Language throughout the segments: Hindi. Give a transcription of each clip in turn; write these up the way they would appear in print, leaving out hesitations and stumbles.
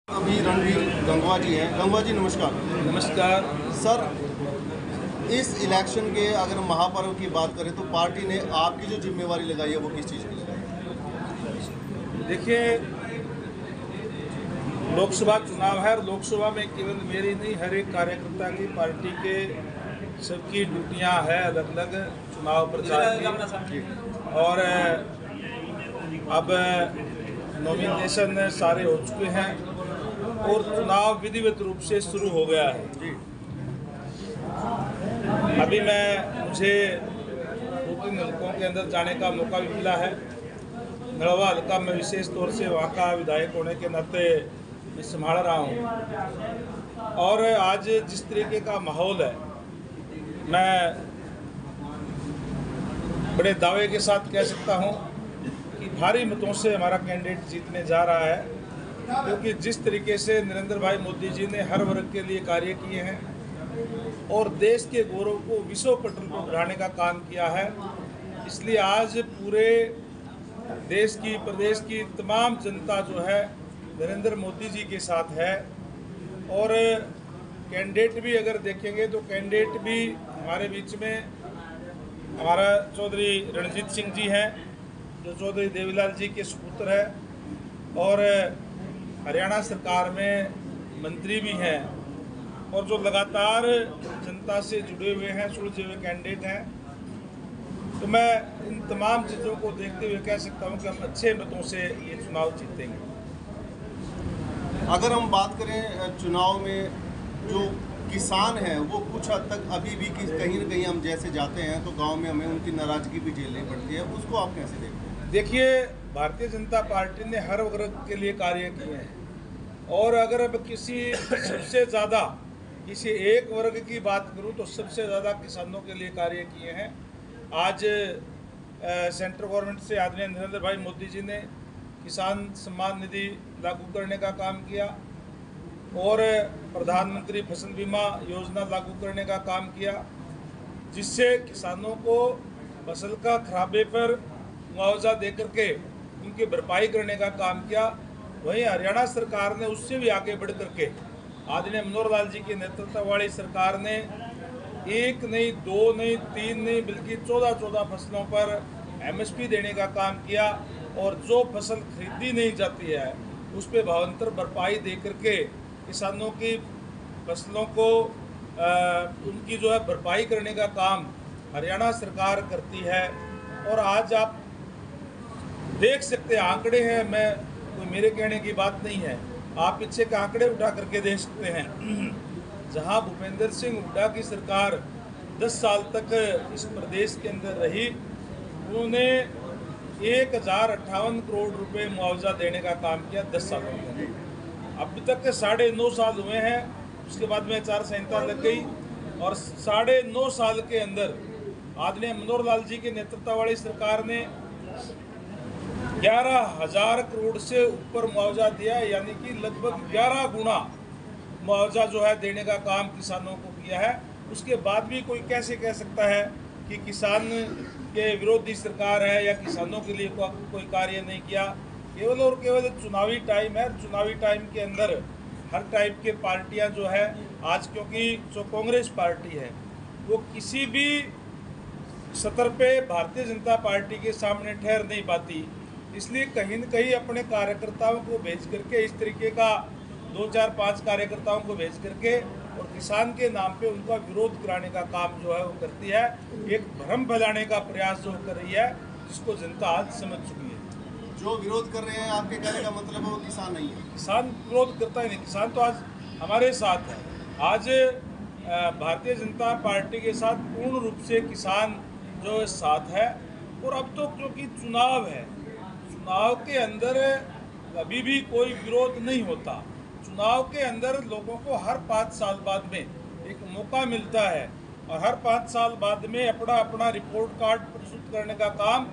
अभी रणवीर गंगवा जी हैं। गंगवा जी नमस्कार। नमस्कार सर, इस इलेक्शन के अगर महापर्व की बात करें तो पार्टी ने आपकी जो जिम्मेवारी लगाई है वो किस चीज़ की लगाई है? देखिए, लोकसभा चुनाव है और लोकसभा में केवल मेरी नहीं, हर एक कार्यकर्ता की, पार्टी के सबकी ड्यूटियां है अलग अलग चुनाव प्रचार की। और अब नॉमिनेशन सारे हो चुके हैं और चुनाव विधिवत रूप से शुरू हो गया है। अभी मुझे 2-3 हल्कों के अंदर जाने का मौका भी मिला है। नड़वा हल्का में विशेष तौर से वहाँ का विधायक होने के नाते मैं संभाल रहा हूँ। और आज जिस तरीके का माहौल है, मैं बड़े दावे के साथ कह सकता हूँ कि भारी मतों से हमारा कैंडिडेट जीतने जा रहा है, क्योंकि जिस तरीके से नरेंद्र भाई मोदी जी ने हर वर्ग के लिए कार्य किए हैं और देश के गौरव को विश्व पटल पर बढ़ाने का काम किया है, इसलिए आज पूरे देश की, प्रदेश की तमाम जनता जो है नरेंद्र मोदी जी के साथ है। और कैंडिडेट भी अगर देखेंगे तो कैंडिडेट भी हमारे बीच में हमारा चौधरी रणजीत सिंह जी हैं, जो चौधरी देवीलाल जी के सुपुत्र है और हरियाणा सरकार में मंत्री भी हैं और जो लगातार जनता से जुड़े हुए हैं, सुलझे हुए कैंडिडेट हैं। तो मैं इन तमाम चीज़ों को देखते हुए कह सकता हूं कि हम अच्छे मतों से ये चुनाव जीतेंगे। अगर हम बात करें चुनाव में, जो किसान हैं वो कुछ हद तक अभी भी कहीं न कहीं हम जैसे जाते हैं तो गांव में हमें उनकी नाराज़गी भी झेलनी पड़ती है, उसको आप कैसे देखते हैं? देखिए, भारतीय जनता पार्टी ने हर वर्ग के लिए कार्य किए हैं और अगर अब सबसे ज़्यादा किसी एक वर्ग की बात करूं तो सबसे ज़्यादा किसानों के लिए कार्य किए हैं। आज सेंट्रल गवर्नमेंट से आदरणीय नरेंद्र भाई मोदी जी ने किसान सम्मान निधि लागू करने का काम किया और प्रधानमंत्री फसल बीमा योजना लागू करने का काम किया, जिससे किसानों को फसल का खराबे पर मुआवजा दे करके उनकी भरपाई करने का काम किया। वहीं हरियाणा सरकार ने उससे भी आगे बढ़ करके आदरणीय मनोहर लाल जी के नेतृत्व वाली सरकार ने 1 नहीं, 2 नहीं, 3 नहीं, बल्कि 14 फसलों पर MSP देने का काम किया और जो फसल खरीदी नहीं जाती है उस पर भावांतर भरपाई दे करके किसानों की फसलों को उनकी जो है भरपाई करने का काम हरियाणा सरकार करती है। और आज आप देख सकते हैं, आंकड़े हैं, मैं कोई मेरे कहने की बात नहीं है, आप पीछे के आंकड़े उठा करके देख सकते हैं। जहां भूपेंद्र सिंह हुड्डा की सरकार 10 साल तक इस प्रदेश के अंदर रही, उन्होंने 1058 करोड़ रुपए मुआवजा देने का काम किया 10 सालों के अंदर। अब तक 9.5 साल हुए हैं, उसके बाद में आचार संहिता लग गई और 9.5 साल के अंदर आदरणीय मनोहर लाल जी के नेतृत्व वाली सरकार ने 11,000 करोड़ से ऊपर मुआवजा दिया, यानी कि लगभग 11 गुना मुआवजा जो है देने का काम किसानों को किया है। उसके बाद भी कोई कैसे कह सकता है कि किसान के विरोधी सरकार है या किसानों के लिए कोई कार्य नहीं किया? केवल और केवल चुनावी टाइम है। चुनावी टाइम के अंदर हर टाइप के पार्टियां जो है आज, क्योंकि जो कांग्रेस पार्टी है वो किसी भी सतर पे भारतीय जनता पार्टी के सामने ठहर नहीं पाती, इसलिए कहीं न कहीं अपने कार्यकर्ताओं को भेज करके, इस तरीके का 2-4-5 कार्यकर्ताओं को भेज करके और किसान के नाम पे उनका विरोध कराने का काम जो है वो करती है। एक भ्रम फैलाने का प्रयास जो कर रही है, जिसको जनता आज समझ चुकी है। जो विरोध कर रहे हैं, आपके कहने का मतलब है वो किसान नहीं है? किसान विरोध करता ही नहीं, किसान तो आज हमारे साथ है। आज भारतीय जनता पार्टी के साथ पूर्ण रूप से किसान जो साथ है। और अब तो क्योंकि चुनाव है, चुनाव के अंदर कभी भी कोई विरोध नहीं होता। चुनाव के अंदर लोगों को हर 5 साल बाद में एक मौका मिलता है और हर 5 साल बाद में अपना अपना रिपोर्ट कार्ड प्रस्तुत करने का काम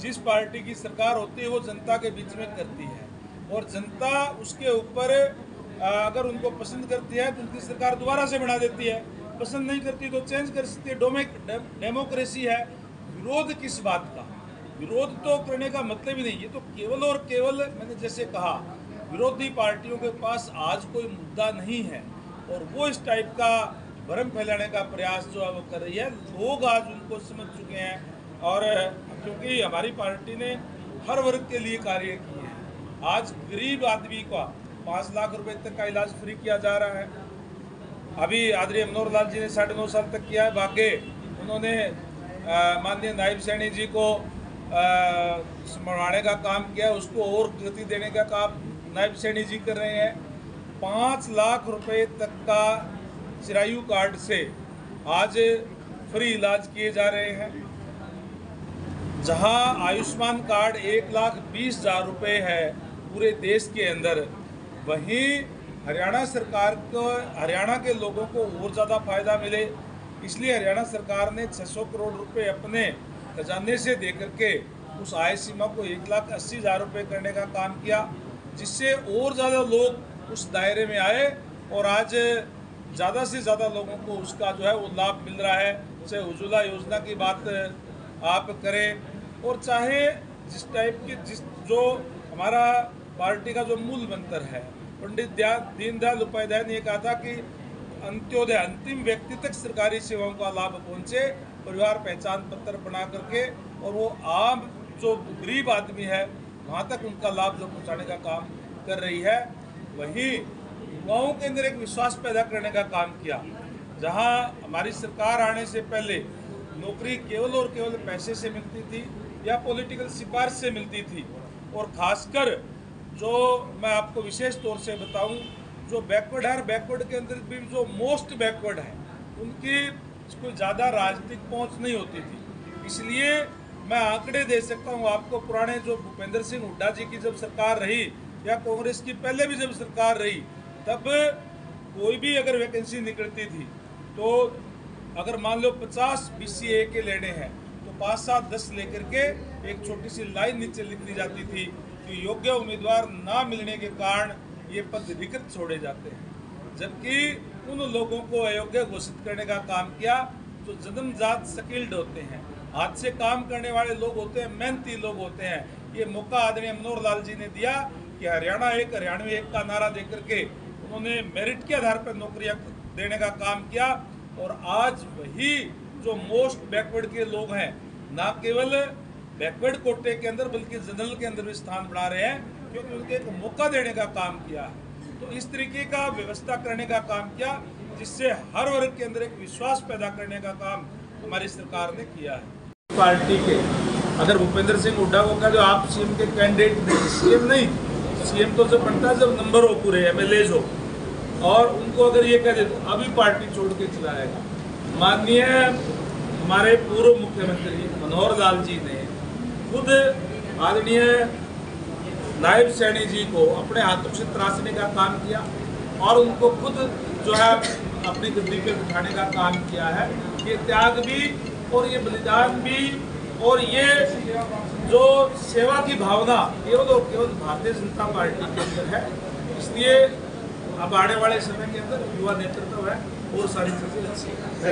जिस पार्टी की सरकार होती है वो जनता के बीच में करती है। और जनता उसके ऊपर अगर उनको पसंद करती है तो उनकी सरकार दोबारा से बना देती है, पसंद नहीं करती तो चेंज कर सकती है। डेमोक्रेसी है। विरोध किस बात का? विरोध तो करने का मतलब ही नहीं, ये तो केवल और केवल मैंने जैसे कहा विरोधी पार्टियों के पास आज कोई मुद्दा नहीं है और वो इस टाइप का भ्रम फैलाने का प्रयास जो है वो कर रही है। लोग आज उनको समझ चुके हैं और क्योंकि हमारी पार्टी ने हर वर्ग के लिए कार्य किए हैं। आज गरीब आदमी का 5 लाख रुपए तक का इलाज फ्री किया जा रहा है। अभी आदरणीय मनोहर लाल जी ने 9.5 साल तक किया है। बाकी उन्होंने माननीय नायब सैनी जी को संभालने का काम किया, उसको और गति देने का काम नायब सैनी जी कर रहे हैं। 5 लाख रुपए तक का चिरायु कार्ड से आज फ्री इलाज किए जा रहे हैं। जहां आयुष्मान कार्ड 1,20,000 रुपये है पूरे देश के अंदर, वहीं हरियाणा सरकार को, हरियाणा के लोगों को और ज़्यादा फायदा मिले, इसलिए हरियाणा सरकार ने 600 करोड़ रुपए अपने खजाने से दे करके उस आय सीमा को 1,80,000 रुपये करने का काम किया, जिससे और ज़्यादा लोग उस दायरे में आए और आज ज़्यादा से ज़्यादा लोगों को उसका जो है वो लाभ मिल रहा है। चाहे उज्ज्वला योजना की बात आप करें और चाहे जिस टाइप की जो हमारा पार्टी का जो मूल मंत्र है, पंडित दीनदयाल उपाध्याय ने कहा था कि अंत्योदय, अंतिम व्यक्ति तक सरकारी सेवाओं का लाभ पहुंचे, परिवार पहचान पत्र बना करके, और वो आम जो गरीब आदमी है वहाँ तक उनका लाभ जो पहुँचाने का काम कर रही है। वहीं युवाओं के अंदर एक विश्वास पैदा करने का काम किया। जहाँ हमारी सरकार आने से पहले नौकरी केवल और केवल पैसे से मिलती थी या पॉलिटिकल सिफारिश से मिलती थी, और खासकर जो मैं आपको विशेष तौर से बताऊं, जो बैकवर्ड है, बैकवर्ड के अंदर भी जो मोस्ट बैकवर्ड है उनकी कोई ज़्यादा राजनीतिक पहुंच नहीं होती थी। इसलिए मैं आंकड़े दे सकता हूं आपको, पुराने जो भूपेंद्र सिंह हुड्डा जी की जब सरकार रही या कांग्रेस की पहले भी जब सरकार रही, तब कोई भी अगर वैकेंसी निकलती थी तो अगर मान लो 50 BCA के लेने हैं तो 5, 7, 10 लेकर के एक छोटी सी लाइन नीचे लिख दी जाती थी कि योग्य उम्मीदवार ना मिलने के कारण ये पद रिक्त छोड़े जाते हैं। जबकि उन लोगों को अयोग्य घोषित करने का काम किया जो जन्मजात स्किल्ड होते हैं, हाथ से काम करने वाले लोग होते हैं, मेहनती लोग होते हैं। ये मौका आदरणीय मनोहर लाल जी ने दिया कि हरियाणा एक, हरियाणवी एक का नारा देकर के उन्होंने मेरिट के आधार पर नौकरियां देने का काम किया, और आज वही जो मोस्ट बैकवर्ड के लोग हैं ना केवल बैकवर्ड कोटे के अंदर बल्कि जनरल के अंदर भी स्थान बना रहे हैं, क्योंकि उनके एक मौका देने का काम किया है। तो इस तरीके का व्यवस्था करने का काम किया, जिससे हर वर्ग के अंदर एक विश्वास पैदा करने का काम हमारी सरकार ने किया है। पार्टी के अगर भूपेंद्र सिंह हुड्डा को कह दो आप सीएम के कैंडिडेट नहीं, सीएम नहीं, सीएम तो जब बनता है जब नंबर हो, पूरे MLAs हो, और उनको अगर ये कह दे तो अभी पार्टी छोड़ के चला जाएगा। माननीय हमारे पूर्व मुख्यमंत्री मनोहर लाल जी ने खुद आदरणीय नायब सैनी जी को अपने हाथों से तराशने का काम किया और उनको खुद जो है अपनी गद्दी पे बिठाने का काम किया है। ये त्याग भी और ये बलिदान भी और ये जो सेवा की भावना केवल और केवल भारतीय जनता पार्टी के अंदर है। इसलिए अब आने वाले समय के अंदर युवा नेतृत्व है और सारी चीज़ें अच्छी है।